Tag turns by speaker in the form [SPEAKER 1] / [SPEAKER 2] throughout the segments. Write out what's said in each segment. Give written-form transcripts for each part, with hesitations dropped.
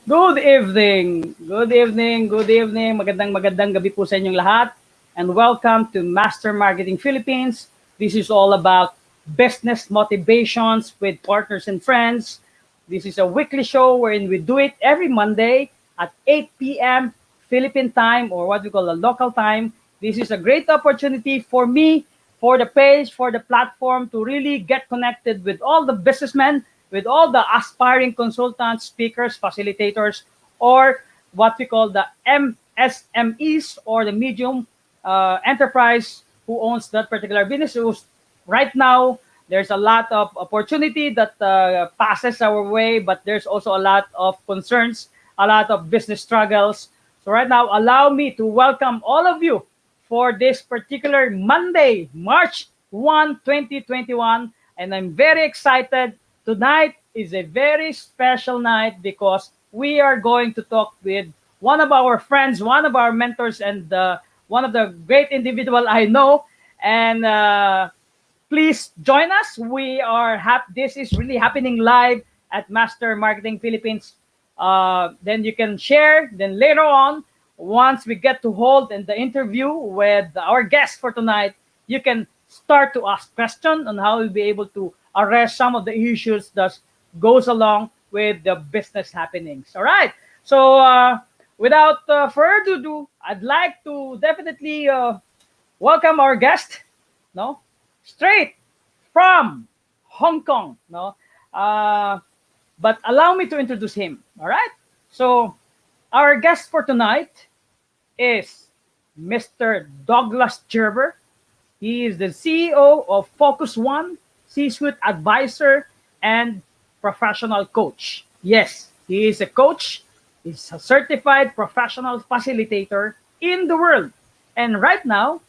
[SPEAKER 1] Good evening. Good evening. Good evening. Magandang gabi po sa inyong lahat. And welcome to Master Marketing Philippines. This is all about business motivations with partners and friends. This is a weekly show wherein we do it every Monday at 8 p.m. Philippine time, or what we call a local time. This is a great opportunity for me, for the page, for the platform to really get connected with all the businessmen, with all the aspiring consultants, speakers, facilitators, or what we call the MSMEs, or the medium enterprise who owns that particular business. So right now, there's a lot of opportunity that passes our way, but there's also a lot of concerns, a lot of business struggles. So right now, allow me to welcome all of you for this particular Monday, March 1, 2021. And I'm very excited. Tonight is a very special night because we are going to talk with one of our friends, one of our mentors, and one of the great individual I know. And please join us. We are This is really happening live at Master Marketing Philippines. Then you can share. Then later on, once we get to hold in the interview with our guest for tonight, you can start to ask questions on how we'll be able to address some of the issues that goes along with the business happenings. All right. So without further ado, I'd like to definitely welcome our guest. No, straight from Hong Kong. No, uh, but allow me to introduce him. All right. So our guest for tonight is Mr. Douglas Gerber. He is the CEO of Focus One, C-suite advisor, and professional coach. Yes, he is a coach. He's a certified professional facilitator in the world. And right now,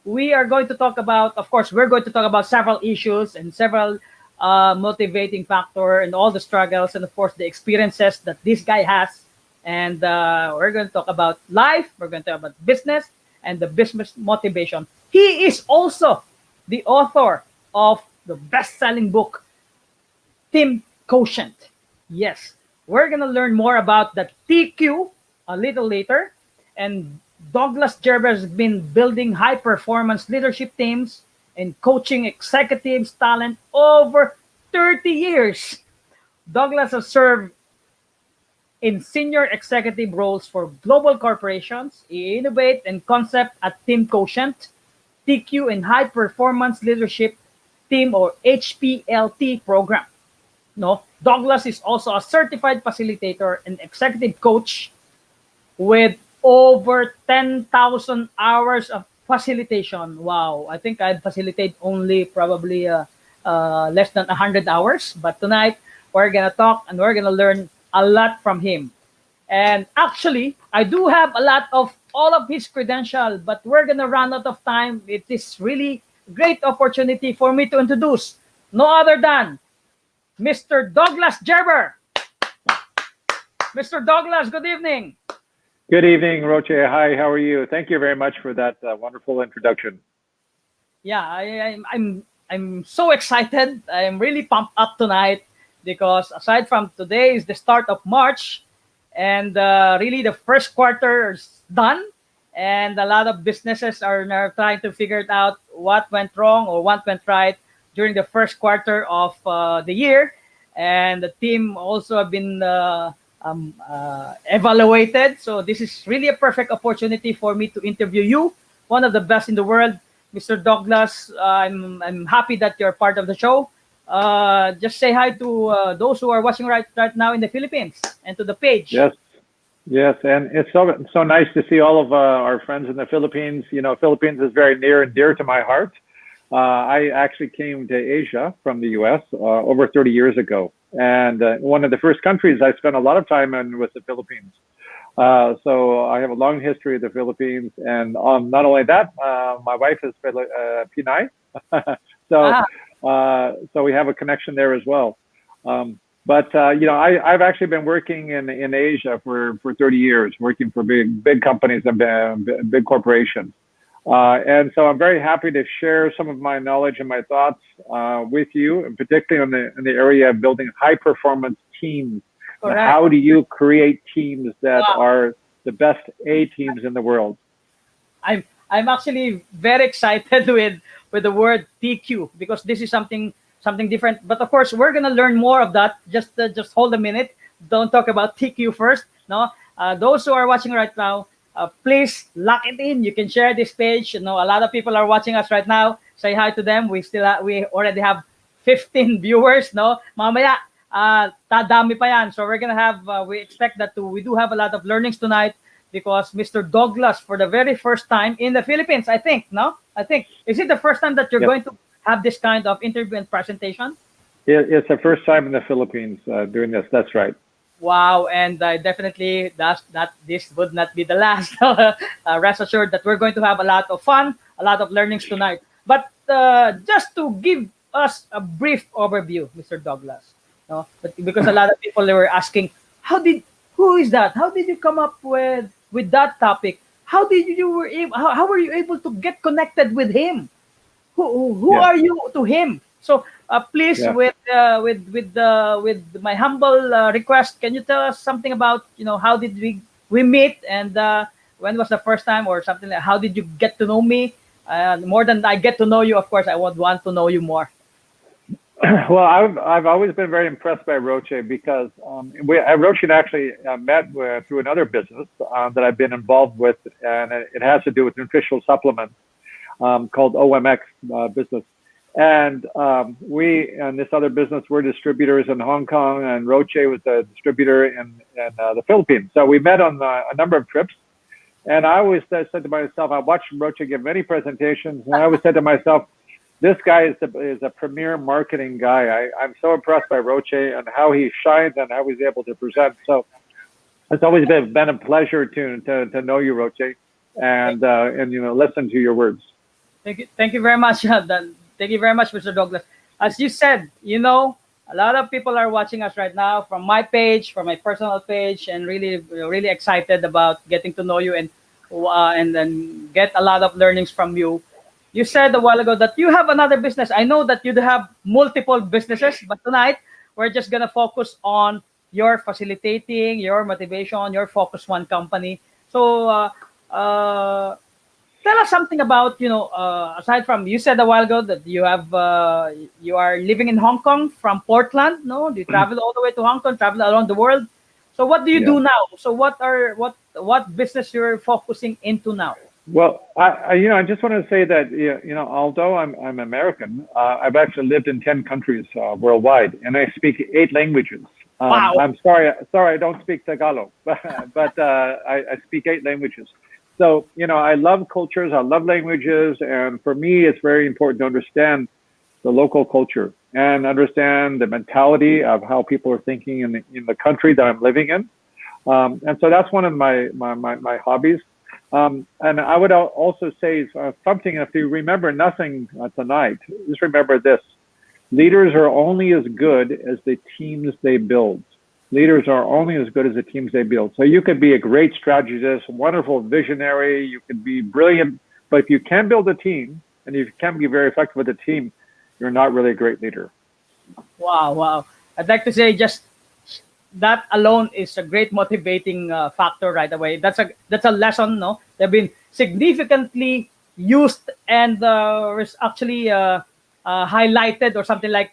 [SPEAKER 1] we are going to talk about, of course, we're going to talk about several issues and several motivating factor and all the struggles and, of course, the experiences that this guy has. And we're going to talk about life. We're going to talk about business and the business motivation. He is also the author of the best-selling book, Team Quotient. Yes, we're going to learn more about the TQ a little later. And Douglas Gerber has been building high-performance leadership teams and coaching executives talent over 30 years. Douglas has served in senior executive roles for global corporations. He innovate and concept at Team Quotient, TQ, and High Performance Leadership Team, or HPLT program. No, Douglas is also a certified facilitator and executive coach with over 10,000 hours of facilitation. Wow, I think I'd facilitate only probably less than 100 hours. But tonight, we're going to talk and we're going to learn a lot from him. And actually, I do have a lot of all of his credentials, but we're going to run out of time. It is really great opportunity for me to introduce no other than Mr. Douglas Gerber. Mr. Douglas, good evening.
[SPEAKER 2] Good evening, Roche. Hi, how are you? Thank you very much for that wonderful introduction.
[SPEAKER 1] Yeah, I'm so excited. I'm really pumped up tonight because aside from today is the start of March, and really the first quarter is done, and a lot of businesses are now trying to figure it out what went wrong or what went right during the first quarter of the year, and the team also have been evaluated. So this is really a perfect opportunity for me to interview you, one of the best in the world, Mr. Douglas. I'm happy that you're part of the show. Just say hi to those who are watching right now in the Philippines and to the page.
[SPEAKER 2] Yes, yes, and it's so nice to see all of our friends in the Philippines. You know, Philippines is very near and dear to my heart. I actually came to Asia from the U.S. Over 30 years ago, and one of the first countries I spent a lot of time in was the Philippines. So I have a long history of the Philippines, and not only that, my wife is Pinay, so
[SPEAKER 1] Ah,
[SPEAKER 2] so we have a connection there as well. But you know, I've actually been working in Asia for 30 years, working for big companies and big corporations. And so I'm very happy to share some of my knowledge and my thoughts with you, and particularly in the area of building high performance teams And
[SPEAKER 1] Correct.
[SPEAKER 2] how do you create teams that
[SPEAKER 1] Wow.
[SPEAKER 2] are the best A teams in the world?
[SPEAKER 1] I'm actually very excited with the word TQ because this is something different. But of course, we're gonna learn more of that. Just hold a minute. Don't talk about TQ first. No, those who are watching right now, please lock it in. You can share this page. You know, a lot of people are watching us right now. Say hi to them. We already have 15 viewers. No, mamaya tadami pa yan. So we're gonna have we expect that we do have a lot of learnings tonight because Mr. Douglas, for the very first time in the Philippines, I think, no? I think, is it the first time that you're
[SPEAKER 2] Yes.
[SPEAKER 1] going to have this kind of interview and presentation?
[SPEAKER 2] It's the first time in the Philippines doing this. That's right.
[SPEAKER 1] Wow, and definitely that this would not be the last. Rest assured that we're going to have a lot of fun, a lot of learnings tonight. But just to give us a brief overview, Mr. Douglas, no? But because a lot of people were asking, who is that? How did you come up with that topic? How were you able to get connected with him? Who
[SPEAKER 2] Yeah.
[SPEAKER 1] are you to him? So please,
[SPEAKER 2] Yeah.
[SPEAKER 1] with my humble request, can you tell us something about how did we meet and when was the first time or something like how did you get to know me? More than I get to know you, of course, I would want to know you more.
[SPEAKER 2] Well, I've always been very impressed by Roche because Roche actually met through another business that I've been involved with, and it has to do with nutritional supplements called OMX business. And we and this other business were distributors in Hong Kong, and Roche was a distributor in the Philippines. So we met on a number of trips. And I always said to myself, I watched Roche give many presentations, and I always said to myself, this guy is a premier marketing guy. I'm so impressed by Roche and how he shines and how he's able to present. So it's always been a pleasure to know you, Roche, and listen to your words.
[SPEAKER 1] Thank you very much. Thank you very much, Mr. Douglas. As you said, a lot of people are watching us right now from my page, from my personal page, and really excited about getting to know you and then get a lot of learnings from you. You said a while ago that you have another business. I know that you have multiple businesses, but tonight we're just gonna focus on your facilitating, your motivation, your focus one company. So tell us something about aside from you said a while ago that you are living in Hong Kong from Portland. No, you travel all the way to Hong Kong, travel around the world. So what do you
[SPEAKER 2] Yeah.
[SPEAKER 1] do now? So what business you're focusing into now?
[SPEAKER 2] Well, I just want to say that although I'm American, I've actually lived in 10 countries worldwide, and I speak 8 languages.
[SPEAKER 1] Wow.
[SPEAKER 2] I'm sorry, I don't speak Tagalog, but I speak 8 languages. So I love cultures, I love languages, and for me, it's very important to understand the local culture and understand the mentality of how people are thinking in the country that I'm living in. And so that's one of my hobbies. And I would also say something, if you remember nothing tonight, just remember this. Leaders are only as good as the teams they build. Leaders are only as good as the teams they build. So you could be a great strategist, wonderful visionary, you could be brilliant, but if you can't build a team and you can't be very effective with a team, you're not really a great leader.
[SPEAKER 1] Wow. I'd like to say just that alone is a great motivating factor right away. That's a lesson, no? They've been significantly used and was actually highlighted or something like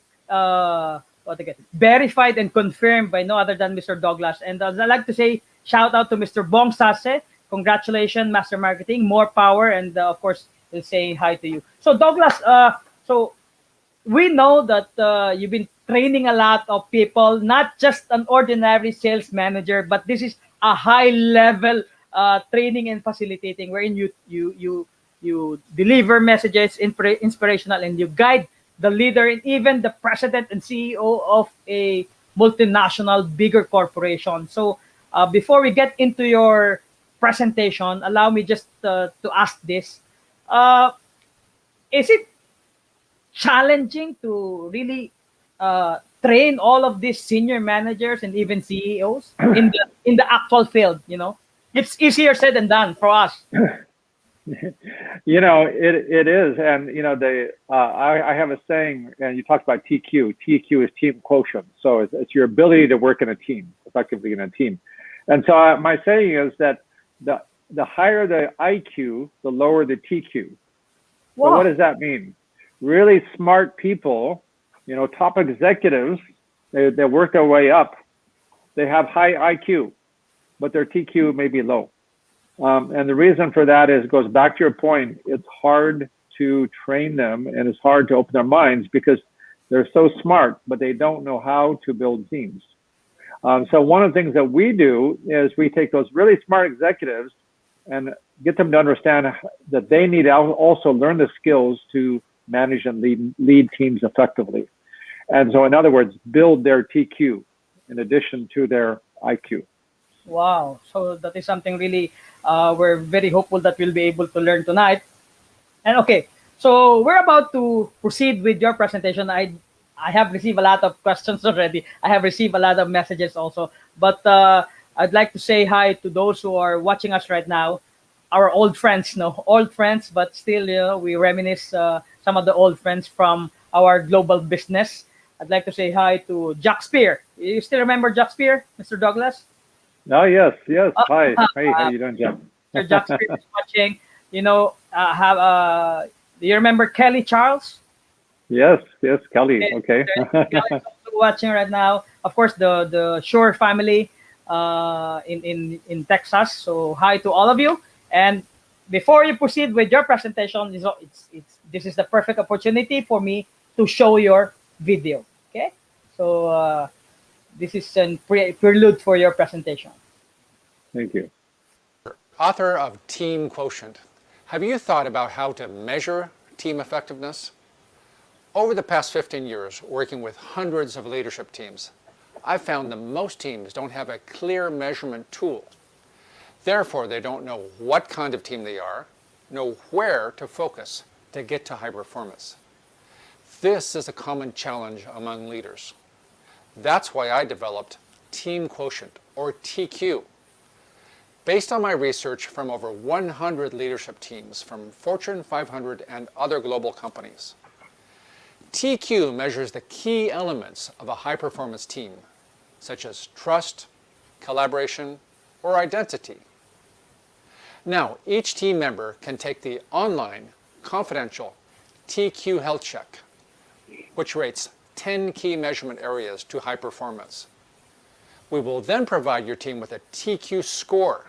[SPEAKER 1] verified and confirmed by no other than Mr. Douglas. And I'd like to say shout out to Mr. Bong Sase. Congratulations, Master Marketing. More power, and of course, we'll say hi to you. So Douglas, so we know that you've been training a lot of people, not just an ordinary sales manager, but this is a high level training and facilitating wherein you deliver messages inspirational and you guide the leader and even the president and CEO of a multinational bigger corporation. So before we get into your presentation, allow me just to ask this. Is it challenging to really train all of these senior managers and even CEOs in the actual field? It's easier said than done for us.
[SPEAKER 2] You know, it is, and you know, I have a saying, and you talked about TQ. TQ is team quotient, so it's your ability to work in a team, effectively in a team. And so my saying is that the higher the IQ, the lower the TQ. So what
[SPEAKER 1] Wow.
[SPEAKER 2] does that mean? Really smart people, you know, top executives, they work their way up. They have high IQ, but their TQ may be low. And the reason for that is, goes back to your point, it's hard to train them and it's hard to open their minds because they're so smart, but they don't know how to build teams. So one of the things that we do is we take those really smart executives and get them to understand that they need to also learn the skills to manage and lead teams effectively. And so in other words, build their TQ in addition to their IQ.
[SPEAKER 1] Wow. So that is something really we're very hopeful that we'll be able to learn tonight. And okay, so we're about to proceed with your presentation. I have received a lot of questions already. I have received a lot of messages also. But I'd like to say hi to those who are watching us right now, our old friends, no, old friends, but still, you know, we reminisce some of the old friends from our global business. I'd like to say hi to Jack Spear. You still remember Jack Spear, Mr. Douglas?
[SPEAKER 2] Oh, yes, yes. Hi. Hey, how
[SPEAKER 1] Uh,
[SPEAKER 2] you doing, Jeff?
[SPEAKER 1] Mr. Jack Spear is watching. You know, have do you remember Kelly Charles?
[SPEAKER 2] Yes, yes, Kelly.
[SPEAKER 1] Okay,
[SPEAKER 2] Okay.
[SPEAKER 1] Kelly is also watching right now. Of course, the Shore family in Texas. So hi to all of you. And before you proceed with your presentation, this is the perfect opportunity for me to show your video. Okay, so this is a prelude for your presentation.
[SPEAKER 2] Thank you.
[SPEAKER 3] Author of Team Quotient. Have you thought about how to measure team effectiveness? Over the past 15 years, working with hundreds of leadership teams, I've found that most teams don't have a clear measurement tool. Therefore, they don't know what kind of team they are, know where to focus to get to high performance. This is a common challenge among leaders. That's why I developed Team Quotient, or TQ. Based on my research from over 100 leadership teams from Fortune 500 and other global companies, TQ measures the key elements of a high-performance team, such as trust, collaboration, or identity. Now, each team member can take the online, confidential TQ Health Check, which rates 10 key measurement areas to high performance. We will then provide your team with a TQ score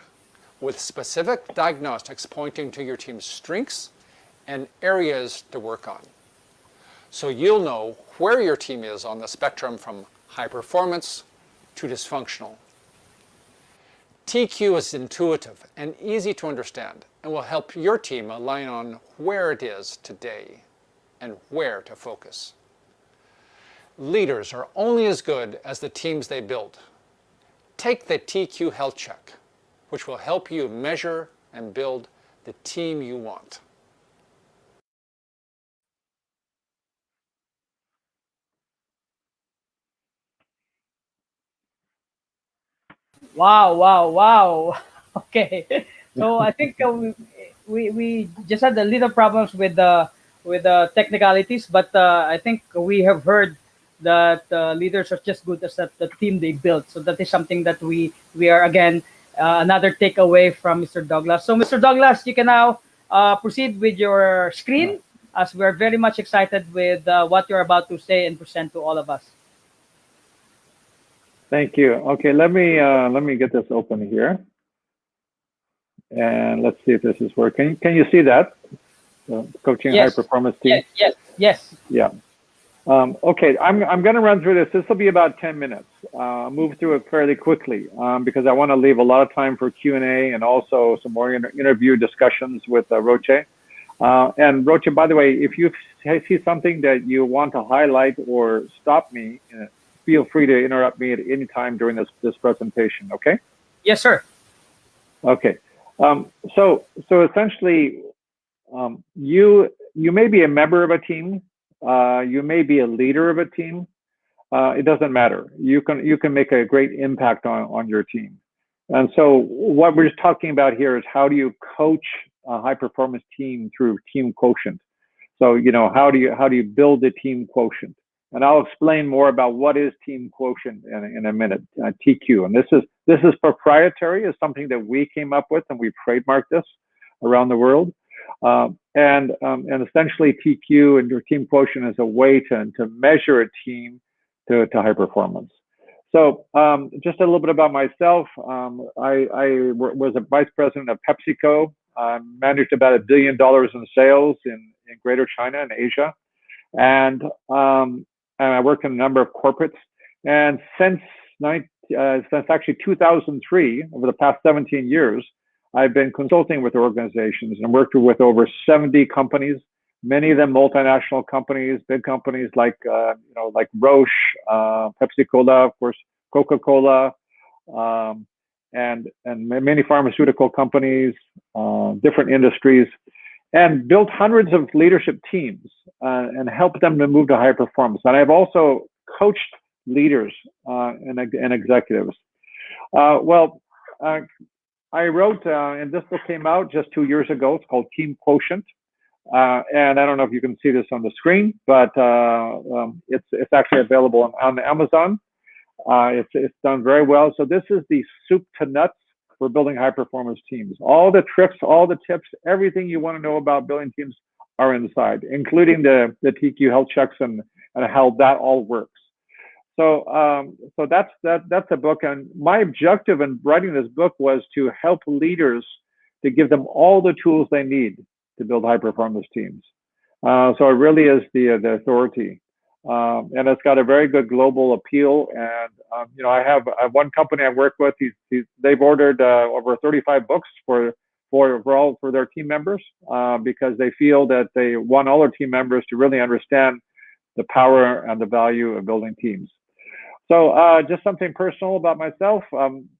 [SPEAKER 3] with specific diagnostics pointing to your team's strengths and areas to work on. So you'll know where your team is on the spectrum from high performance to dysfunctional. TQ is intuitive and easy to understand and will help your team align on where it is today and where to focus. Leaders are only as good as the teams they build. Take the TQ Health Check, which will help you measure and build the team you want.
[SPEAKER 1] Wow, wow, wow. Okay. So I think we just had a little problems with the technicalities, but I think we have heard that leaders are just good as the team they built. So that is something that we are again another takeaway from Mr. Douglas. So Mr. Douglas, you can now proceed with your screen as we're very much excited with what you're about to say and present to all of us.
[SPEAKER 2] Thank you. Okay, let me get this open here, and let's see if this is working. Can you see that? Coaching
[SPEAKER 1] Yes.
[SPEAKER 2] high performance team.
[SPEAKER 1] Yes.
[SPEAKER 2] Yeah. Okay, I'm going to run through this. This will be about 10 minutes. Move through it fairly quickly because I want to leave a lot of time for Q&A and also some more interview discussions with Roche. And Roche, by the way, if you see something that you want to highlight or stop me, feel free to interrupt me at any time during this presentation, okay?
[SPEAKER 1] Yes, sir.
[SPEAKER 2] Okay. So essentially, you may be a member of a team, you may be a leader of a team. It doesn't matter. You can make a great impact on your team. And so what we're just talking about here is how do you coach a high performance team through Team Quotient. So, you know, how do you build a Team Quotient? And I'll explain more about what is Team Quotient in a minute. TQ, and this is proprietary. It's something that we came up with, and we trademarked this around the world. And essentially, TQ and your Team Quotient is a way to measure a team to high performance. So just a little bit about myself. I was a vice president of PepsiCo. Managed about $1 billion in sales in Greater China and Asia, and I worked in a number of corporates. And since actually 2003, over the past 17 years, I've been consulting with organizations and worked with over 70 companies. Many of them multinational companies, big companies like like Roche, Pepsi-Cola, of course, Coca-Cola, and many pharmaceutical companies, different industries, and built hundreds of leadership teams and helped them to move to high performance. And I've also coached leaders and executives. I wrote, and this book came out just 2 years ago. It's called Team Quotient. And I don't know if you can see this on the screen, but it's actually available on Amazon. It's done very well. So this is the soup to nuts for building high performance teams. All the tricks, all the tips, everything you want to know about building teams are inside, including the TQ health checks and how that all works. So that's a book. And my objective in writing this book was to help leaders, to give them all the tools they need to build high performance teams. So it really is the authority. And it's got a very good global appeal. And I have one company I work with. They've ordered over 35 books for their team members because they feel that they want all their team members to really understand the power and the value of building teams. So just something personal about myself.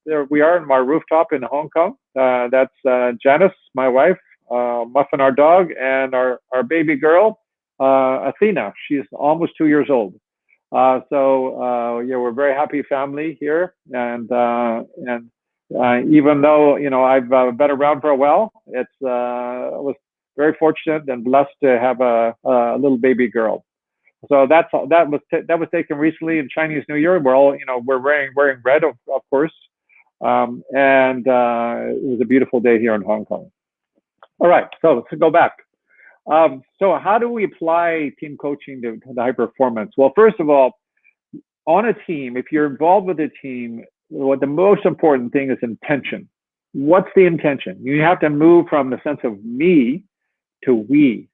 [SPEAKER 2] There we are in my rooftop in Hong Kong. That's Janice, my wife, Muffin, our dog, and our baby girl, Athena. She's almost 2 years old. So we're a very happy family here. And even though I've been around for a while, I was very fortunate and blessed to have a little baby girl. So that was taken recently in Chinese New Year. We're all we're wearing red, of course, and it was a beautiful day here in Hong Kong. All right, so let's go back. So how do we apply team coaching to the high performance? Well, first of all, on a team, if you're involved with a team, what the most important thing is intention. What's the intention? You have to move from the sense of me to we.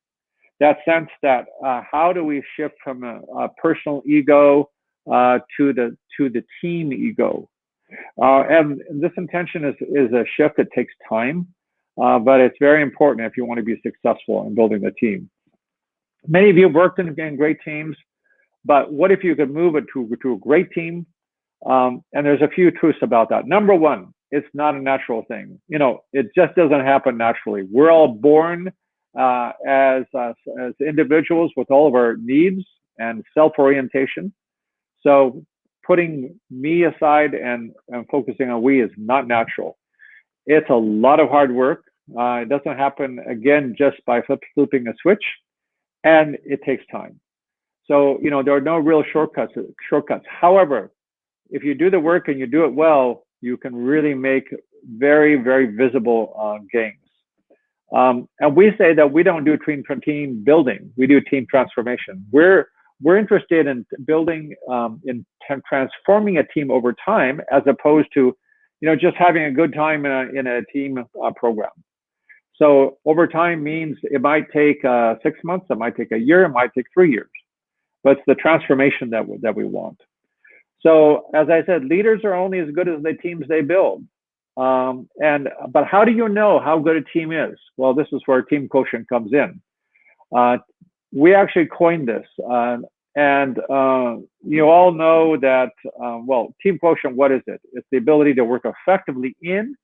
[SPEAKER 2] That sense that how do we shift from a personal ego to the team ego? And this intention is a shift that takes time, but it's very important if you want to be successful in building a team. Many of you have worked in great teams, but what if you could move it to a great team? And there's a few truths about that. Number one, it's not a natural thing. It just doesn't happen naturally. We're all born as individuals with all of our needs and self-orientation. So putting me aside and focusing on we is not natural. It's a lot of hard work. It doesn't happen, again, just by flipping a switch, and it takes time. So, there are no real shortcuts. However, if you do the work and you do it well, you can really make very, very visible gains. And we say that we don't do team building, we do team transformation. We're interested in building, in transforming a team over time, as opposed to, just having a good time in a team program. So over time means it might take 6 months, it might take a year, it might take 3 years, but it's the transformation that we want. So as I said, leaders are only as good as the teams they build. But how do you know how good a team is? Well, this is where Team Quotient comes in. We actually coined this, and you all know that, Team Quotient, what is it? It's the ability to work effectively in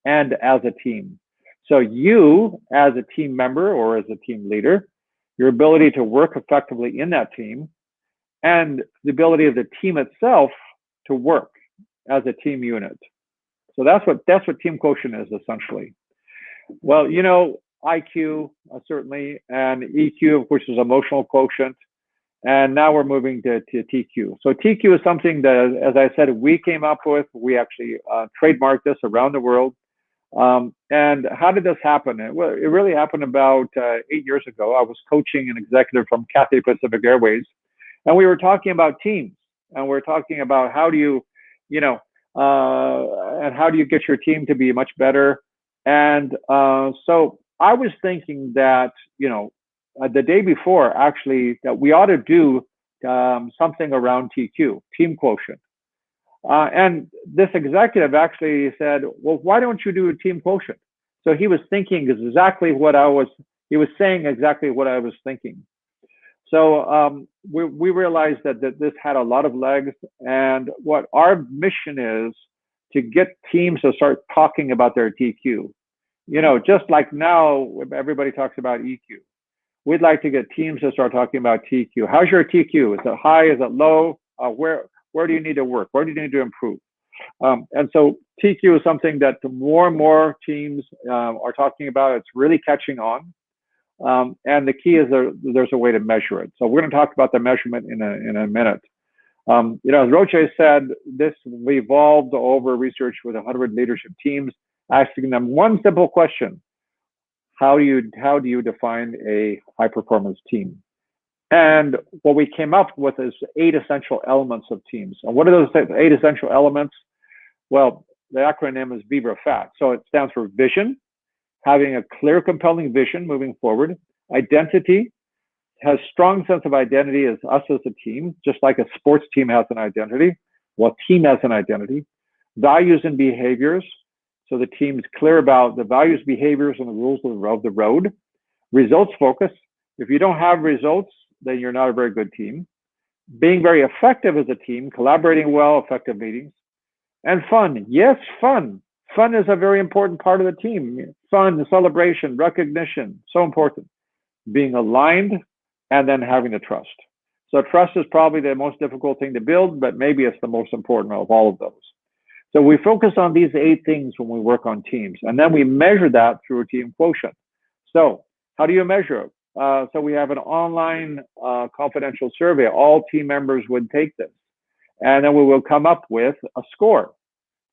[SPEAKER 2] and as a team. So you, as a team member or as a team leader, your ability to work effectively in that team, and the ability of the team itself to work as a team unit. So that's what Team Quotient is, essentially. Well, IQ, certainly, and EQ, which is emotional quotient. And now we're moving to TQ. So TQ is something that, as I said, we came up with. We actually trademarked this around the world. And how did this happen? Well, it really happened about 8 years ago. I was coaching an executive from Cathay Pacific Airways, and we were talking about teams, and we're talking about how do you, and how do you get your team to be much better. And so I was thinking that, the day before, actually, that we ought to do something around TQ, team quotient. And this executive actually said, well, why don't you do a team quotient? So he was thinking exactly he was saying exactly what I was thinking. So we realized that this had a lot of legs, and what our mission is to get teams to start talking about their TQ. Just like now, everybody talks about EQ. We'd like to get teams to start talking about TQ. How's your TQ? Is it high? Is it low? Where do you need to work? Where do you need to improve? And so TQ is something that more and more teams are talking about. It's really catching on. And the key is there's a way to measure it. So we're going to talk about the measurement in a minute. As Roche said, this evolved over research with 100 leadership teams, asking them one simple question: how do you define a high performance team? And what we came up with is 8 essential elements of teams. And what are those 8 essential elements? Well, the acronym is VBRFAT. So it stands for vision, having a clear, compelling vision moving forward. Identity, has strong sense of identity as us as a team, just like a sports team has an identity. Well, team has an identity. Values and behaviors. So the team is clear about the values, behaviors, and the rules of the road. Results focus. If you don't have results, then you're not a very good team. Being very effective as a team, collaborating well, effective meetings. And fun. Yes, fun. Fun is a very important part of the team. Fun, celebration, recognition, so important. Being aligned, and then having the trust. So trust is probably the most difficult thing to build, but maybe it's the most important of all of those. So we focus on these 8 things when we work on teams, and then we measure that through a team quotient. So how do you measure it? So we have an online confidential survey. All team members would take this, and then we will come up with a score.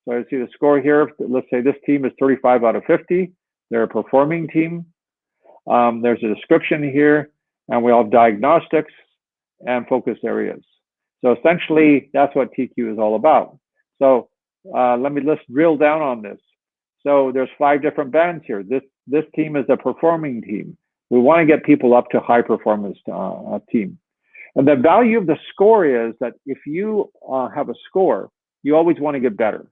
[SPEAKER 2] So I see the score here. Let's say this team is 35 out of 50. They're a performing team. There's a description here, and we all have diagnostics and focus areas. So essentially, that's what TQ is all about. So let's drill down on this. So there's 5 different bands here. This team is a performing team. We want to get people up to high performance team. And the value of the score is that if you have a score, you always want to get better.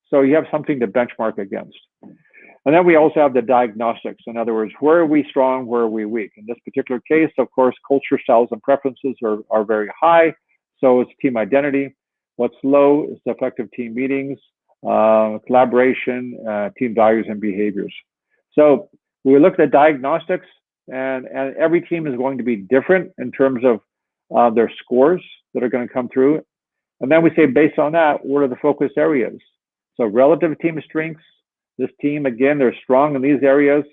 [SPEAKER 2] So you have something to benchmark against. And then we also have the diagnostics. In other words, where are we strong, where are we weak? In this particular case, of course, culture, styles, and preferences are very high. So it's team identity. What's low is effective team meetings, collaboration, team values, and behaviors. So we look at diagnostics, and every team is going to be different in terms of their scores that are going to come through. And then we say, based on that, what are the focus areas? So relative team strengths. This team, again, they're strong in these areas.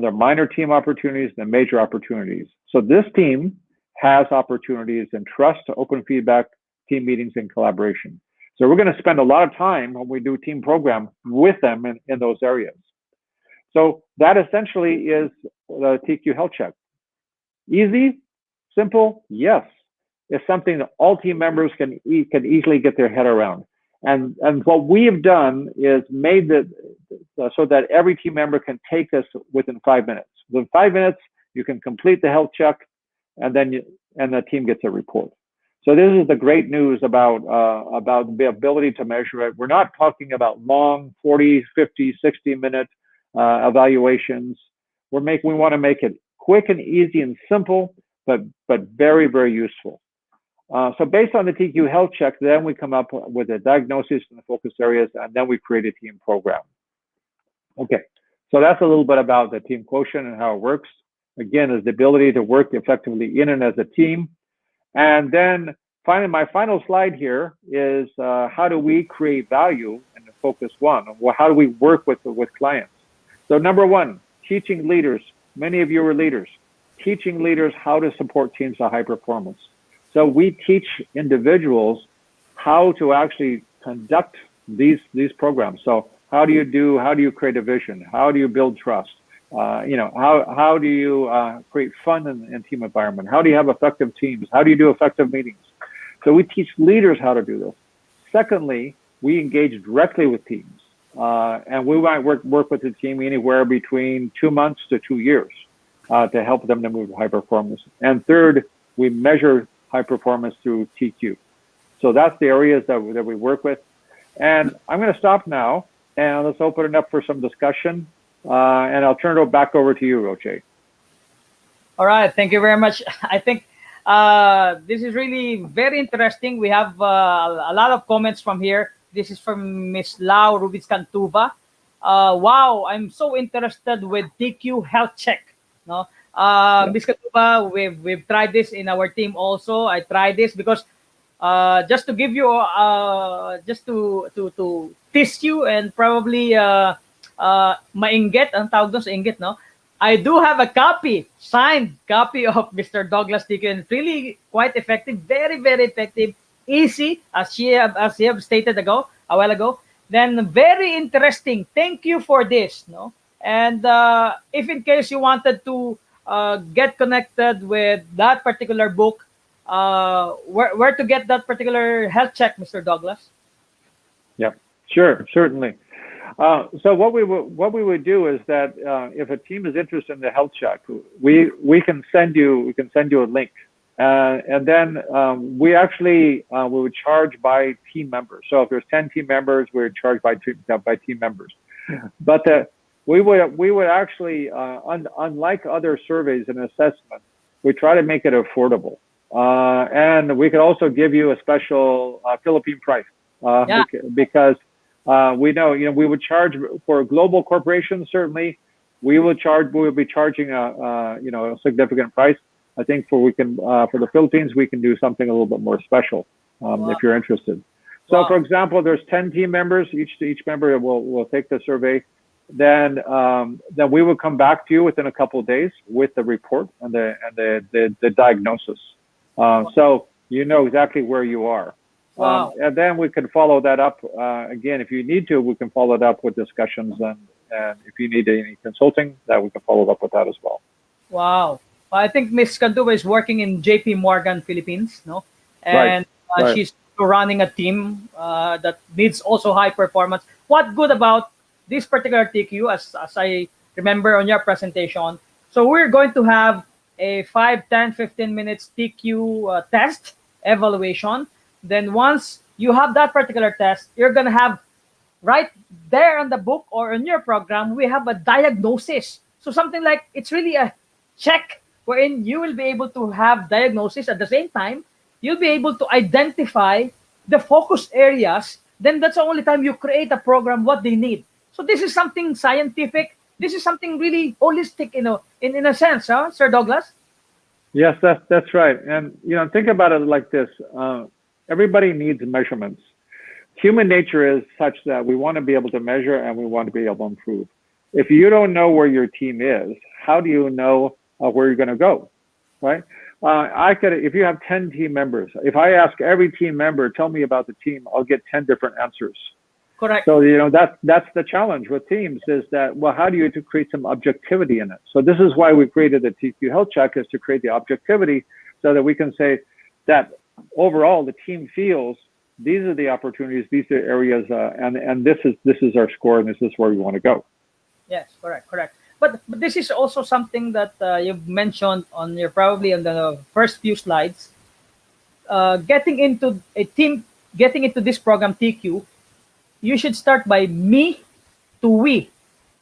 [SPEAKER 2] They're minor team opportunities and major opportunities. So this team has opportunities in trust, open feedback, team meetings, and collaboration. So we're going to spend a lot of time when we do team program with them in those areas. So that essentially is the TQ health check. Easy, simple, yes. It's something that all team members can easily get their head around. And what we have done is made it so that every team member can take this within 5 minutes. Within 5 minutes, you can complete the health check, and then the team gets a report. So this is the great news about the ability to measure it. We're not talking about long 40, 50, 60-minute evaluations. We want to make it quick and easy and simple, but very, very useful. So based on the TQ health check, then we come up with a diagnosis and the focus areas, and then we create a team program. Okay, so that's a little bit about the team quotient and how it works. Again, is the ability to work effectively in and as a team. And then finally, my final slide here is how do we create value in the focus 1? Well, how do we work with clients? So number 1, teaching leaders. Many of you are leaders. Teaching leaders how to support teams to high performance. So we teach individuals how to actually conduct these programs. So how do you create a vision? How do you build trust? How do you create fun in team environment? How do you have effective teams? How do you do effective meetings? So we teach leaders how to do this. Secondly, we engage directly with teams, and we might work with the team anywhere between 2 months to 2 years to help them to move to high performance. And third, we measure high performance through TQ. So that's the areas that we work with. And I'm going to stop now, and let's open it up for some discussion. And I'll turn it back over to you, Roche.
[SPEAKER 1] All right, thank you very much. I think this is really very interesting. We have a lot of comments from here. This is from Miss Lau Rubis Cantuva. Wow, I'm so interested with TQ Health Check. No, Miss Cantuva, we've tried this in our team also. I tried this because just to give you, just to tease you and probably mainggit, ang tawag doon sa inggit, no? I do have a signed copy of Mr. Douglas TQ, and it's really quite effective, very, very effective, easy, as you have stated a while ago. Then very interesting. Thank you for this, no? And if in case you wanted to get connected with that particular book, where to get that particular health check, Mr. Douglas?
[SPEAKER 2] Yeah, sure, certainly. So what we would do is that if a team is interested in the health check, we can send you a link, and then we actually we would charge by team members. So if there's 10 team members, we're charged by team members. But we would actually, unlike other surveys and assessments, we try to make it affordable, and we could also give you a special Philippine price because. We know, we would charge for global corporations. Certainly, we will be charging a significant price. I think for the Philippines, we can do something a little bit more special if you're interested. So, for example, there's 10 team members. Each member will take the survey. Then we will come back to you within a couple of days with the report and the diagnosis. So you know exactly where you are.
[SPEAKER 1] Wow.
[SPEAKER 2] And then we can follow that up again. If you need to, we can follow it up with discussions, and if you need any consulting, that we can follow up with that as well.
[SPEAKER 1] Wow. I think Ms. Cantuva is working in JP Morgan, Philippines, no? And
[SPEAKER 2] right.
[SPEAKER 1] She's running a team that needs also high performance. What good about this particular TQ, as I remember on your presentation? So we're going to have a 5, 10, 15 minutes TQ test evaluation. Then once you have that particular test, you're going to have right there on the book or in your program, we have a diagnosis. So something like it's really a check wherein you will be able to have diagnosis at the same time. You'll be able to identify the focus areas. Then that's the only time you create a program what they need. So this is something scientific. This is something really holistic, in a sense, huh, Sir Douglas?
[SPEAKER 2] Yes, that's right. And think about it like this. Everybody needs measurements. Human nature is such that we want to be able to measure and we want to be able to improve. If you don't know where your team is, how do you know where you're going to go, right? If you have 10 team members, if I ask every team member, tell me about the team, I'll get 10 different answers.
[SPEAKER 1] Correct.
[SPEAKER 2] So, that's the challenge with teams is that, well, how do you create some objectivity in it? So this is why we created the TQ Health Check, is to create the objectivity so that we can say that overall the team feels these are the opportunities, these are areas, and this is our score, and this is where we want to go.
[SPEAKER 1] Yes, correct. But this is also something that you've mentioned on the first few slides. Getting into this program TQ, you should start by me to we,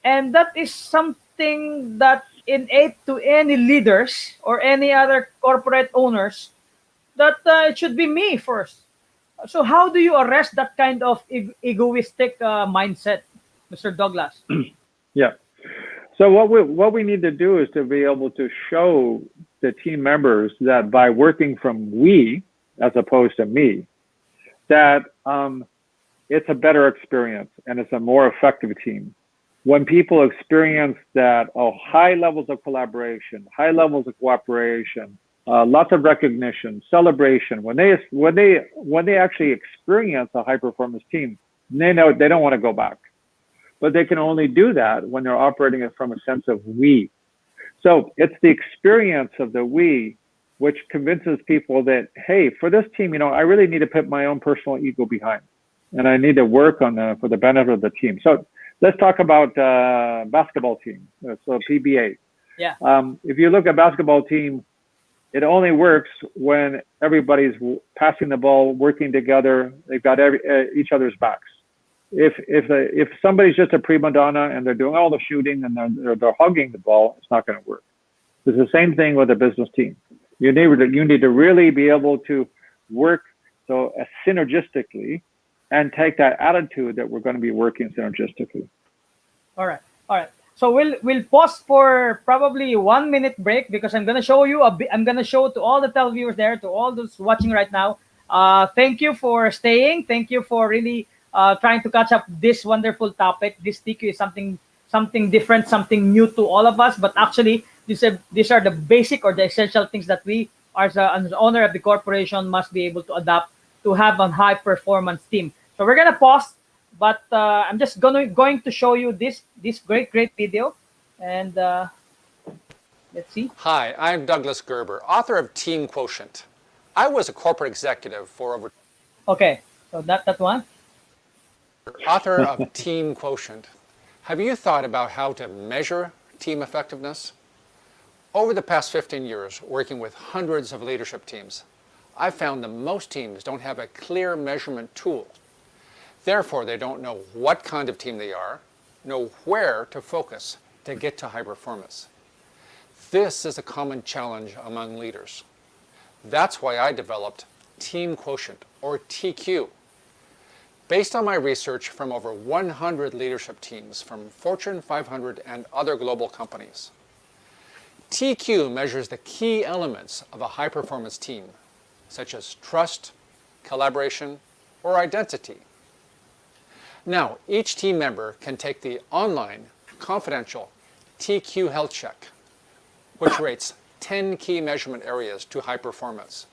[SPEAKER 1] and that is something that innate to any leaders or any other corporate owners, that it should be me first. So how do you arrest that kind of egoistic mindset, Mr. Douglas?
[SPEAKER 2] Yeah. So what we need to do is to be able to show the team members that by working from we as opposed to me, that it's a better experience and it's a more effective team. when people experience that, high levels of collaboration, high levels of cooperation, lots of recognition, celebration, when they actually experience a high performance team, they know they don't want to go back. But they can only do that when they're operating it from a sense of we. So it's the experience of the we which convinces people that, hey, for this team, I really need to put my own personal ego behind, and I need to work for the benefit of the team. So let's talk about basketball team, so PBA.
[SPEAKER 1] Yeah.
[SPEAKER 2] If you look at basketball team, it only works when everybody's passing the ball, working together. They've got each other's backs. If somebody's just a prima donna and they're doing all the shooting and they're hugging the ball, it's not going to work. It's the same thing with a business team. You need to really be able to work synergistically and take that attitude that we're going to be working synergistically.
[SPEAKER 1] All right. So we'll pause for probably 1 minute break because I'm gonna show you I'm gonna show to all the televiewers there, to all those watching right now. Thank you for staying. Thank you for really trying to catch up this wonderful topic. This TQ is something different, something new to all of us. But actually, these are the basic or the essential things that we, as an owner of the corporation, must be able to adapt to have a high performance team. So we're gonna pause. But I'm just going to show you this great video, and let's see.
[SPEAKER 3] Hi, I'm Douglas Gerber, author of Team Quotient. I was a corporate executive for over...
[SPEAKER 1] Okay, so that one.
[SPEAKER 3] Author of Team Quotient. Have you thought about how to measure team effectiveness? Over the past 15 years, working with hundreds of leadership teams, I've found that most teams don't have a clear measurement tool. Therefore, they don't know what kind of team they are, know where to focus to get to high performance. This is a common challenge among leaders. That's why I developed Team Quotient, or TQ. Based on my research from over 100 leadership teams from Fortune 500 and other global companies. TQ measures the key elements of a high-performance team, such as trust, collaboration, or identity. Now, each team member can take the online, confidential TQ health check, which rates 10 key measurement areas to high performance.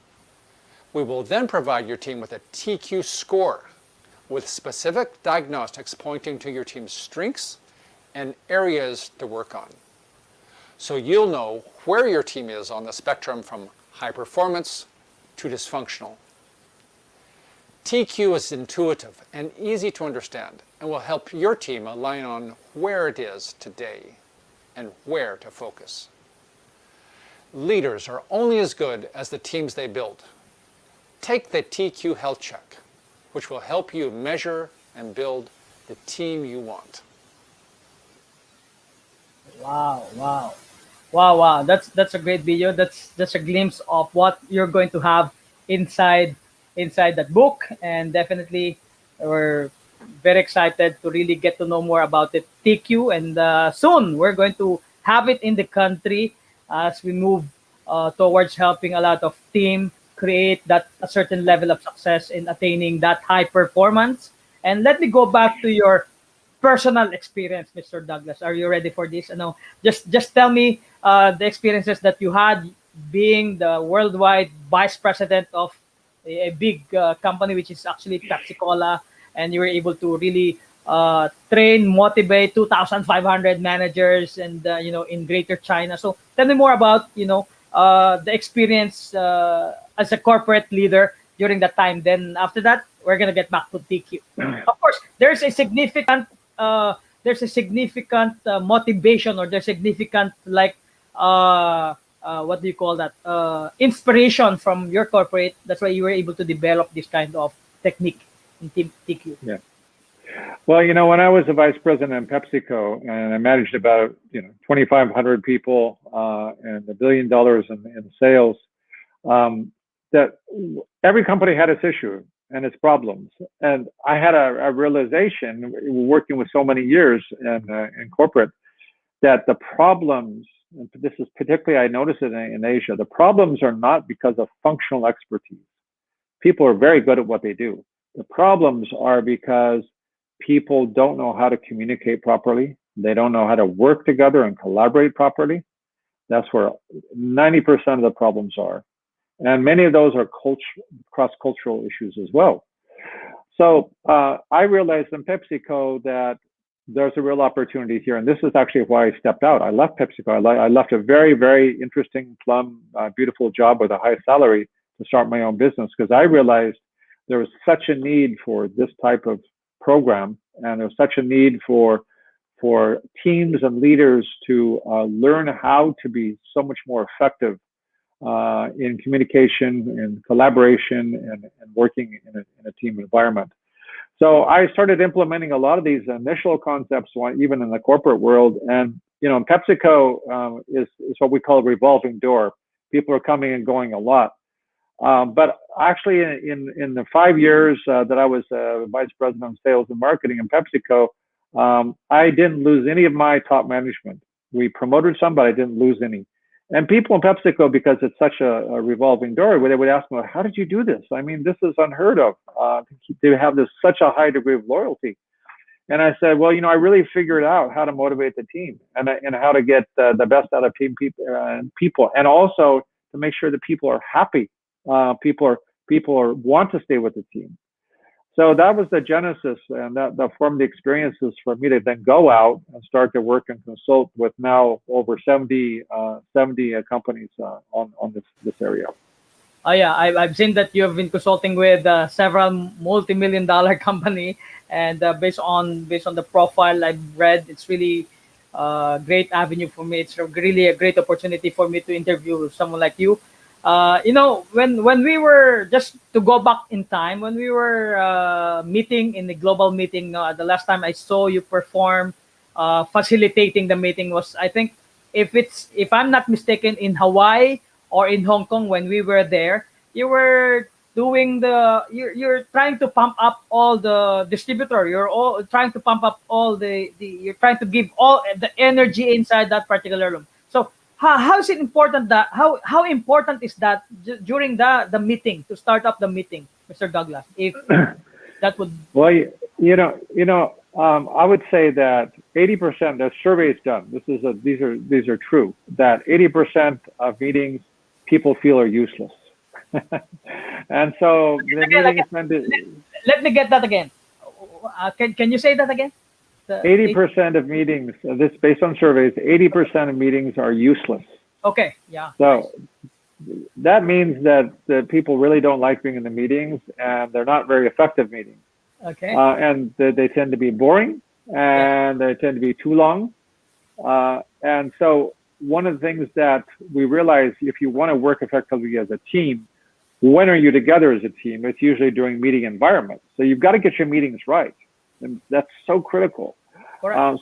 [SPEAKER 3] We will then provide your team with a TQ score with specific diagnostics pointing to your team's strengths and areas to work on. So you'll know where your team is on the spectrum from high performance to dysfunctional. TQ is intuitive and easy to understand and will help your team align on where it is today and where to focus. Leaders are only as good as the teams they build. Take the TQ health check, which will help you measure and build the team you want.
[SPEAKER 1] Wow. That's a great video. That's a glimpse of what you're going to have inside that book, and definitely we're very excited to really get to know more about it. TQ, and soon we're going to have it in the country as we move towards helping a lot of team create that a certain level of success in attaining that high performance. And let me go back to your personal experience, Mr. Douglas. Are you ready for this? No, just tell me the experiences that you had being the worldwide vice president of a big company, which is actually Pepsi Cola, and you were able to really train, motivate 2,500 managers, and in Greater China. So tell me more about the experience as a corporate leader during that time. Then after that, we're gonna get back to TQ. Of course, there's a significant motivation, or there's significant what do you call that? Inspiration from your corporate. That's why you were able to develop this kind of technique in TQ.
[SPEAKER 2] Yeah. Well, when I was a vice president in PepsiCo, and I managed about 2,500 people and $1 billion in sales, that every company had its issue and its problems. And I had a realization, working with so many years in corporate, that the problems, and this is particularly, I noticed it in Asia, the problems are not because of functional expertise. People are very good at what they do. The problems are because people don't know how to communicate properly. They don't know how to work together and collaborate properly. That's where 90% of the problems are. And many of those are cross-cultural issues as well. So I realized in PepsiCo that there's a real opportunity here. And this is actually why I stepped out. I left PepsiCo. I left a very, very interesting, plum, beautiful job with a high salary to start my own business, because I realized there was such a need for this type of program, and there was such a need for teams and leaders to learn how to be so much more effective in communication and collaboration and working in a team environment. So I started implementing a lot of these initial concepts, even in the corporate world. And in PepsiCo is what we call a revolving door. People are coming and going a lot. But actually, in the 5 years that I was vice president of sales and marketing in PepsiCo, I didn't lose any of my top management. We promoted some, but I didn't lose any. And people in PepsiCo, because it's such a revolving door, they would ask me, how did you do this? I mean, this is unheard of. They have such a high degree of loyalty. And I said, well, I really figured out how to motivate the team and how to get the best out of people, and also to make sure that people are happy. People want to stay with the team. So that was the genesis, and that formed the experiences for me to then go out and start to work and consult with now over 70 companies on this area.
[SPEAKER 1] Oh yeah, I've seen that you have been consulting with several multi-million-dollar company, and based on the profile I've read, it's really a great avenue for me. It's really a great opportunity for me to interview someone like you. When we were, just to go back in time, when we were meeting in the global meeting, the last time I saw you perform, facilitating the meeting was, I think, if I'm not mistaken, in Hawaii or in Hong Kong. When we were there, you were doing you're trying to pump up all the distributor. You're all trying to pump up all you're trying to give all the energy inside that particular room. So how is it important that how important is that during the meeting, to start up the meeting, Mr. Douglas? If that would,
[SPEAKER 2] well, I would say that 80%, the survey is done. These are true. That 80% of meetings people feel are useless, and so the meetings tend to.
[SPEAKER 1] Let me get that again. Can you say that again?
[SPEAKER 2] 80% of meetings, this based on surveys, 80% of meetings are useless.
[SPEAKER 1] Okay, yeah.
[SPEAKER 2] So that means that the people really don't like being in the meetings, and they're not very effective meetings.
[SPEAKER 1] Okay.
[SPEAKER 2] And they tend to be boring, and they tend to be too long. And so one of the things that we realize, if you want to work effectively as a team, when are you together as a team? It's usually during meeting environments. So you've got to get your meetings right. And that's so critical.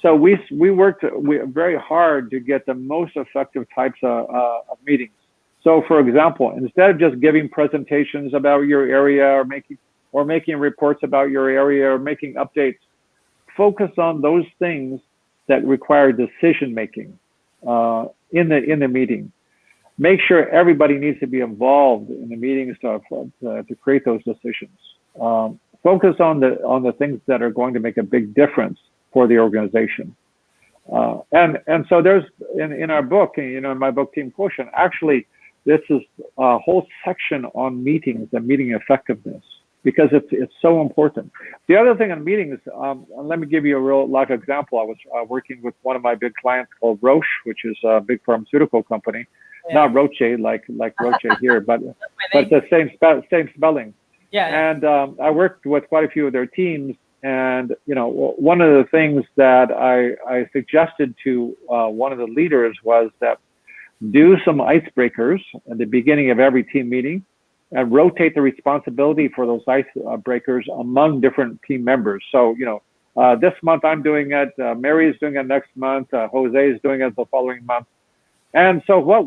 [SPEAKER 2] So we worked very hard to get the most effective types of meetings. So, for example, instead of just giving presentations about your area or making reports about your area or making updates, focus on those things that require decision making in the meeting. Make sure everybody needs to be involved in the meetings to create those decisions. Focus on the things that are going to make a big difference for the organization. And so there's in our book, in my book, Team Quotient, actually, this is a whole section on meetings and meeting effectiveness, because it's so important. The other thing on meetings, let me give you a real life example. I was working with one of my big clients called Roche, which is a big pharmaceutical company. Yeah. Not Roche like Roche here, but the same spelling.
[SPEAKER 1] Yeah.
[SPEAKER 2] And I worked with quite a few of their teams, and one of the things that I suggested to one of the leaders was that do some icebreakers at the beginning of every team meeting, and rotate the responsibility for those icebreakers among different team members. So this month I'm doing it, Mary is doing it next month, Jose is doing it the following month. And so what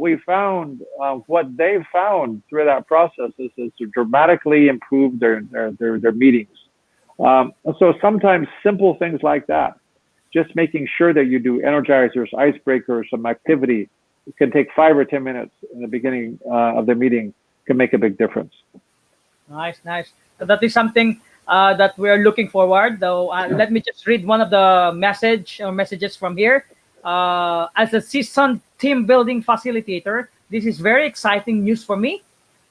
[SPEAKER 2] they found through that process is to dramatically improve their meetings. So sometimes simple things like that, just making sure that you do energizers, icebreakers, some activity, it can take 5 or 10 minutes in the beginning of the meeting, can make a big difference.
[SPEAKER 1] Nice. So that is something that we're looking forward. Though, let me just read one of the messages from here. As a seasoned team building facilitator, this is very exciting news for me.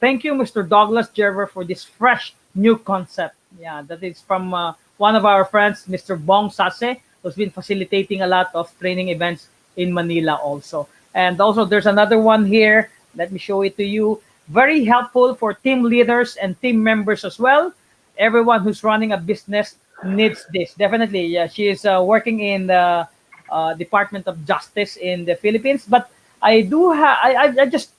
[SPEAKER 1] Thank you, Mr. Douglas Gerber, for this fresh new concept. Yeah, that is from one of our friends, Mr. Bong Sase, who's been facilitating a lot of training events in Manila also. And also, there's another one here. Let me show it to you. Very helpful for team leaders and team members as well. Everyone who's running a business needs this. Definitely, yeah. She is working in the Department of Justice in the Philippines. But I do have. I just.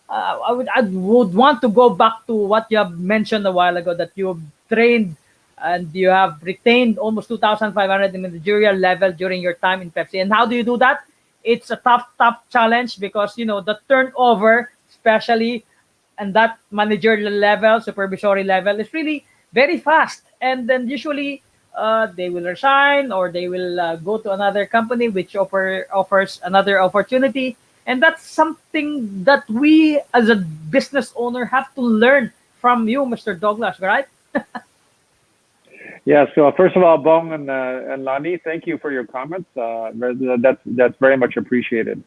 [SPEAKER 1] I would want to go back to what you have mentioned a while ago, that you have trained and you have retained almost 2,500 in the managerial level during your time in Pepsi. And how do you do that? It's a tough challenge because, the turnover, especially and that managerial level, supervisory level, is really very fast. And then usually they will resign, or they will go to another company which offers another opportunity. And that's something that we as a business owner have to learn from you, Mr. Douglas, right?
[SPEAKER 2] Yeah. So first of all, Bong and Lani, thank you for your comments. That's very much appreciated.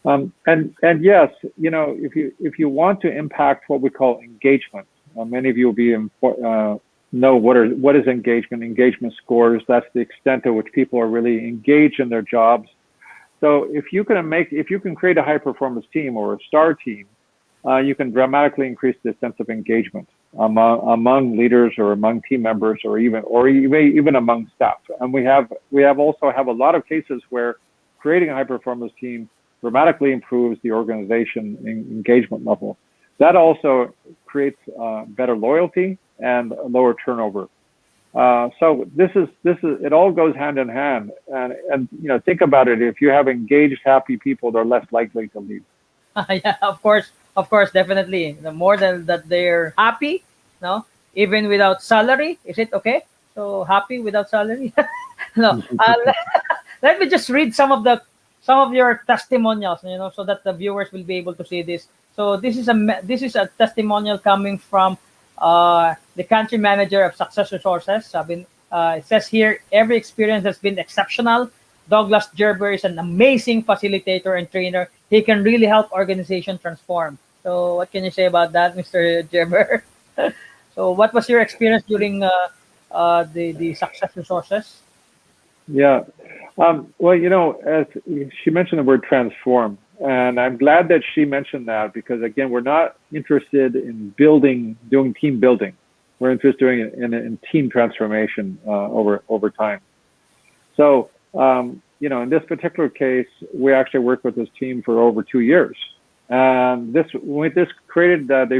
[SPEAKER 2] And yes, if you want to impact what we call engagement, many of you will know what is engagement. Engagement scores. That's the extent to which people are really engaged in their jobs. So if you can create a high performance team or a star team, you can dramatically increase the sense of engagement among leaders or among team members, or even among staff. And we also have a lot of cases where creating a high performance team dramatically improves the organization engagement level. That also creates better loyalty and lower turnover. So this is it all goes hand in hand. And think about it. If you have engaged, happy people, they're less likely to leave.
[SPEAKER 1] Yeah, of course, definitely. The more that they're happy, no, even without salary, is it okay? So happy without salary? No. Let me just read some of your testimonials, so that the viewers will be able to see this. So this is a testimonial coming from the country manager of Success Resources. It says here, every experience has been exceptional. Douglas Gerber is an amazing facilitator and trainer. He can really help organization transform. So what can you say about that, Mr. Gerber? So what was your experience during the Success Resources?
[SPEAKER 2] Yeah. Well, as she mentioned the word transform, and I'm glad that she mentioned that, because again, we're not interested in doing team building. We're interested in team transformation over time. So, in this particular case, we actually worked with this team for over 2 years. And they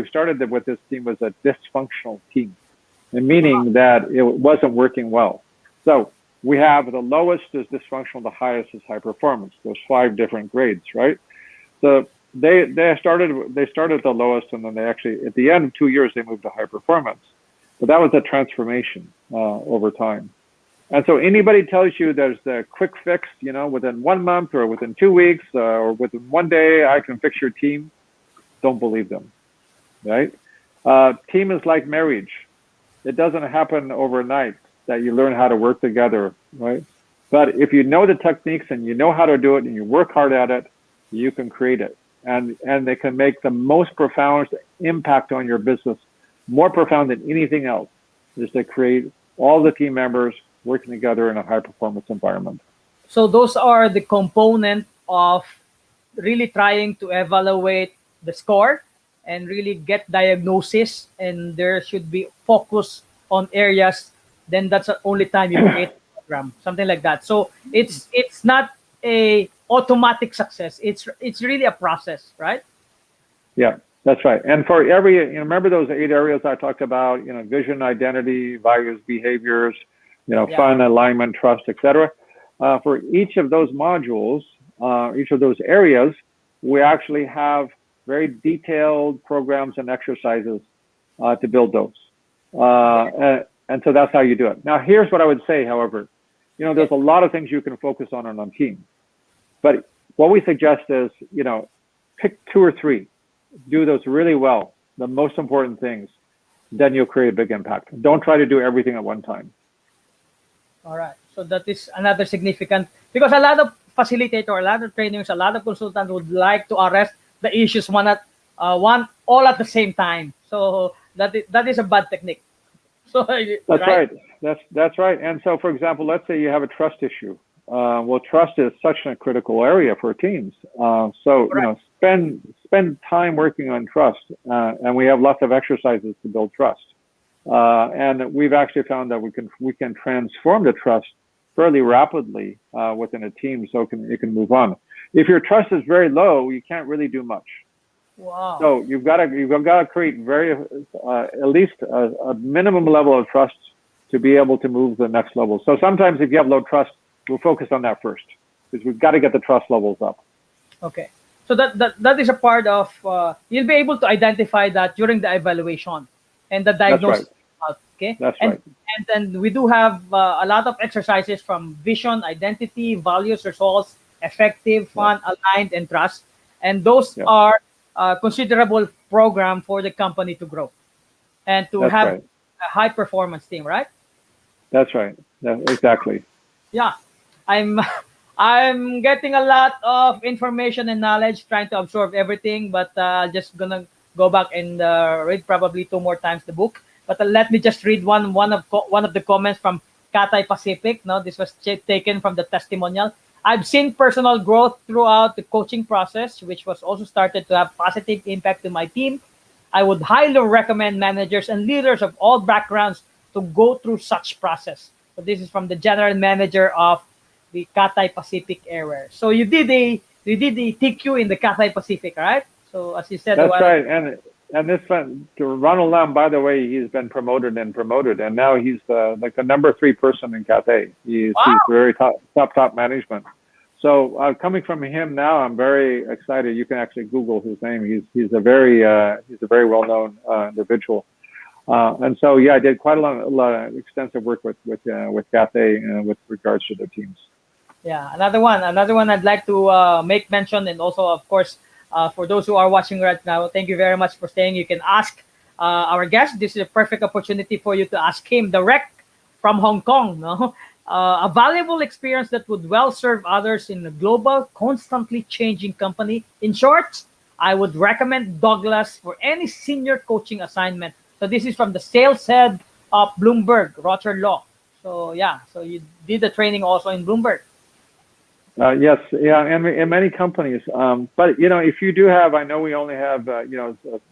[SPEAKER 2] started with this team was a dysfunctional team, and meaning that it wasn't working well. So we have the lowest is dysfunctional, the highest is high performance. There's 5 different grades, right? So they started at the lowest, and then they actually, at the end of 2 years, they moved to high performance. But that was a transformation over time. And so anybody tells you there's a quick fix, within 1 month or within 2 weeks or within 1 day, I can fix your team, don't believe them, right? Team is like marriage. It doesn't happen overnight that you learn how to work together, right? But if you know the techniques and you know how to do it and you work hard at it, you can create it. And they can make the most profound impact on your business, more profound than anything else, is to create all the team members working together in a high performance environment.
[SPEAKER 1] So those are the component of really trying to evaluate the score and really get diagnosis, and there should be focus on areas. Then that's the only time you create a program, something like that. So it's not a automatic success. It's really a process, right?
[SPEAKER 2] Yeah, that's right. And for every, remember those 8 areas I talked about, vision, identity, values, behaviors, fun, alignment, trust, etc. For each of those modules, each of those areas, we actually have very detailed programs and exercises to build those. And so that's how you do it. Now, here's what I would say, however, there's a lot of things you can focus on a team. But what we suggest is, pick 2 or 3, do those really well, the most important things, then you'll create a big impact. Don't try to do everything at one time.
[SPEAKER 1] All right. So that is another significant, because a lot of facilitator, a lot of trainers, a lot of consultants would like to arrest the issues one all at the same time. So that is a bad technique. So
[SPEAKER 2] That's right. That's right. And so, for example, let's say you have a trust issue. Well, trust is such a critical area for teams. So spend time working on trust, and we have lots of exercises to build trust. And we've actually found that we can transform the trust fairly rapidly within a team, so it can move on. If your trust is very low, you can't really do much.
[SPEAKER 1] Wow.
[SPEAKER 2] So you've got to create at least a minimum level of trust to be able to move to the next level. So sometimes if you have low trust, we'll focus on that first, because we've got to get the trust levels up.
[SPEAKER 1] Okay. So that is a part of you'll be able to identify that during the evaluation and the diagnosis. Okay.
[SPEAKER 2] That's right.
[SPEAKER 1] And we do have a lot of exercises from vision, identity, values, results, effective, fun, aligned, and trust. And those are considerable program for the company to grow and to have a high performance team, right?
[SPEAKER 2] That's right. Exactly.
[SPEAKER 1] Yeah. I'm getting a lot of information and knowledge, trying to absorb everything, but just gonna go back and read probably 2 more times the book. But let me just read one of the comments from Cathay Pacific. No, this was taken from the testimonial. I've seen personal growth throughout the coaching process, which was also started to have positive impact to my team. I would highly recommend managers and leaders of all backgrounds to go through such process. So this is from the general manager of the Cathay Pacific area. So you did a TQ in the Cathay Pacific, right? So as you said,
[SPEAKER 2] that's right. And this one, Ronald Lam, by the way, he's been promoted, and now he's like the number 3 person in Cathay. He's very top management. So coming from him now, I'm very excited. You can actually Google his name. He's a very well-known individual. And so I did quite a lot of extensive work with Cathay with regards to their teams.
[SPEAKER 1] Yeah, another one I'd like to make mention, and also of course. For those who are watching right now, thank you very much for staying. You can ask our guest. This is a perfect opportunity for you to ask him direct from Hong Kong. No, a valuable experience that would well serve others in a global, constantly changing company. In short, I would recommend Douglas for any senior coaching assignment. So this is from the sales head of Bloomberg, Roger Law. So so you did the training also in Bloomberg.
[SPEAKER 2] Yes, and in many companies. But if you do have, I know we only have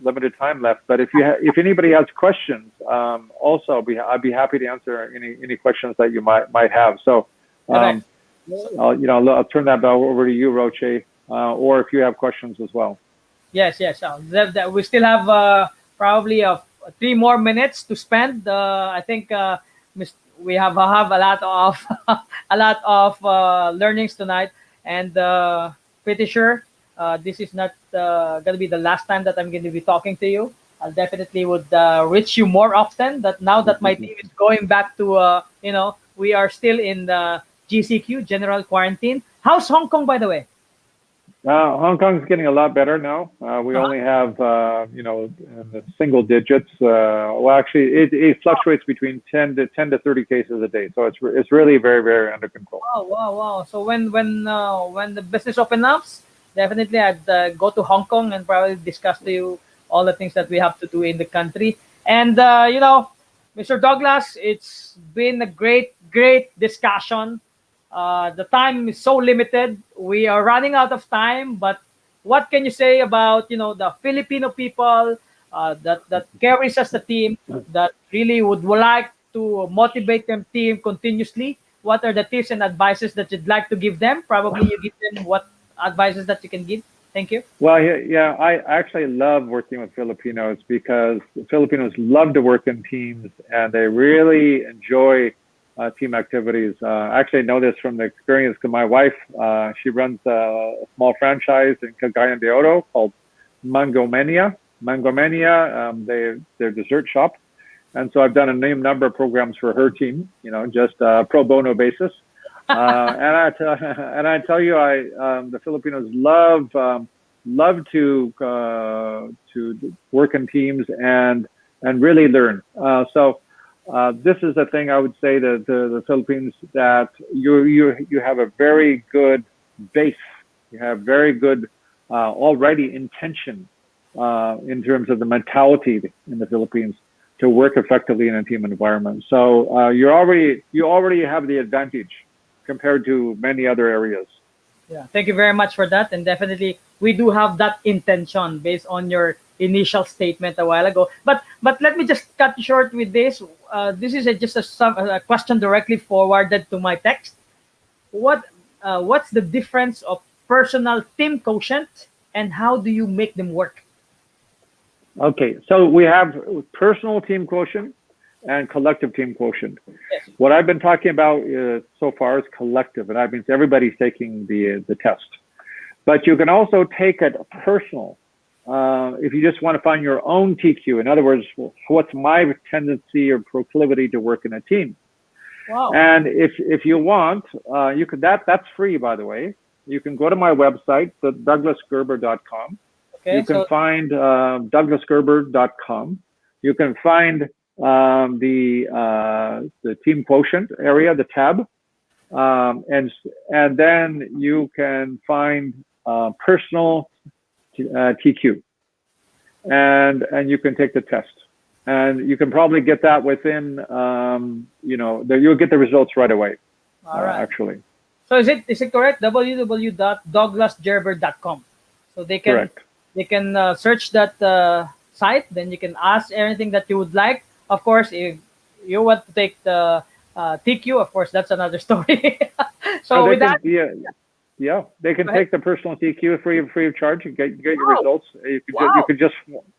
[SPEAKER 2] limited time left. But if anybody has questions, also I'd be happy to answer any questions that you might have. So I'll turn that over to you, Roche, or if you have questions as well.
[SPEAKER 1] Yes. We still have probably 3 more minutes to spend. I think we have a lot of learnings tonight, and pretty sure this is not gonna be the last time that I'm going to be talking to you. I'll definitely would reach you more often. That now that my team is going back to we are still in the GCQ, general quarantine. How's Hong Kong, by the way?
[SPEAKER 2] Hong Kong's getting a lot better now. We only have, in the single digits. Well, actually, it fluctuates between 10 to 30 cases a day. So it's really very, very under control.
[SPEAKER 1] Wow. So when the business opens up, definitely I'd go to Hong Kong and probably discuss to you all the things that we have to do in the country. And Mr. Douglas, it's been a great discussion. The time is so limited. We are running out of time, but what can you say about the Filipino people that carries us the team, that really would like to motivate them team continuously? What are the tips and advices that you'd like to give them? Probably you give them what advices that you can give. Thank you.
[SPEAKER 2] Well, I actually love working with Filipinos, because Filipinos love to work in teams, and they really enjoy team activities. I actually know this from the experience, because my wife, she runs a small franchise in Cagayan de Oro called Mangomania. They're dessert shop. And so I've done a number of programs for her team, just pro bono basis. And I tell you, the Filipinos love to work in teams, and and really learn. This is the thing I would say to the Philippines, that you have a very good base. You have very good already intention in terms of the mentality in the Philippines to work effectively in a team environment. So you already have the advantage compared to many other areas.
[SPEAKER 1] Yeah, thank you very much for that. And definitely, we do have that intention based on your initial statement a while ago. But let me just cut short with this. This is a question directly forwarded to my text. What's the difference of personal team quotient, and how do you make them work?
[SPEAKER 2] Okay, so we have personal team quotient and collective team quotient.
[SPEAKER 1] Yes.
[SPEAKER 2] What I've been talking about so far is collective, and that means everybody's taking the test. But you can also take it personal if you just want to find your own TQ. In other words, what's my tendency or proclivity to work in a team?
[SPEAKER 1] Wow.
[SPEAKER 2] And if you want, you could that's free, by the way. You can go to my website, the douglasgerber.com.
[SPEAKER 1] Okay,
[SPEAKER 2] You can find douglasgerber.com. You can find the team quotient area, the tab, and then you can find personal TQ, and you can take the test, and you can probably get that within you'll get the results right away.
[SPEAKER 1] All right.
[SPEAKER 2] Actually.
[SPEAKER 1] So is it correct? www.douglasgerber.com. So they can
[SPEAKER 2] Correct.
[SPEAKER 1] They can search that site. Then you can ask anything that you would like. Of course, if you want to take the TQ, of course, that's another story. So with that,
[SPEAKER 2] they can take the personal TQ free of charge. You get your
[SPEAKER 1] Wow.
[SPEAKER 2] results. You can just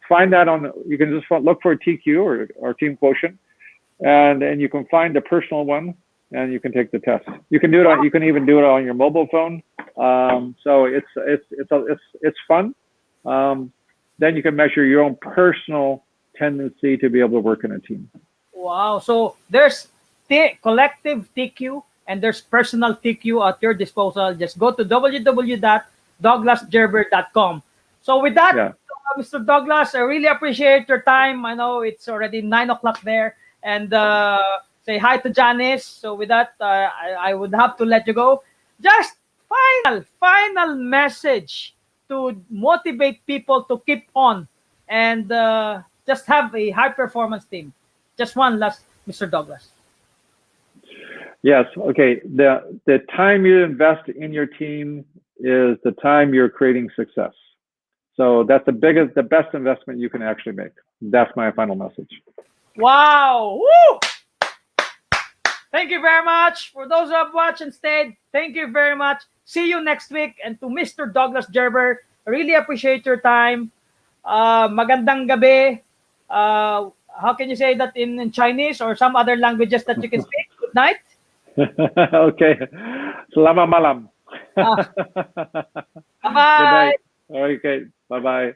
[SPEAKER 2] find that you can just look for a TQ or team quotient, and you can find the personal one, and you can take the test. You can do it you can even do it on your mobile phone. So it's fun. Then you can measure your own personal tendency to be able to work in a team.
[SPEAKER 1] wow. So there's collective TQ and there's personal TQ at your disposal. Just go to www.douglasgerber.com. So with that, Mr. Douglas, I really appreciate your time. I know it's already 9 o'clock there. And say hi to Janice. So with that, I would have to let you go. Just final message to motivate people to keep on and just have a high performance team. Just one last, Mr. Douglas.
[SPEAKER 2] Yes. Okay. The time you invest in your team is the time you're creating success. So that's the best investment you can actually make. That's my final message.
[SPEAKER 1] Wow. Woo! Thank you very much. For those who have watched and stayed, thank you very much. See you next week. And to Mr. Douglas Gerber, I really appreciate your time. Magandang gabi. How can you say that in Chinese or some other languages that you can speak? Good night.
[SPEAKER 2] Okay. Selamat malam.
[SPEAKER 1] Bye-bye.
[SPEAKER 2] Good night. Okay. Bye-bye.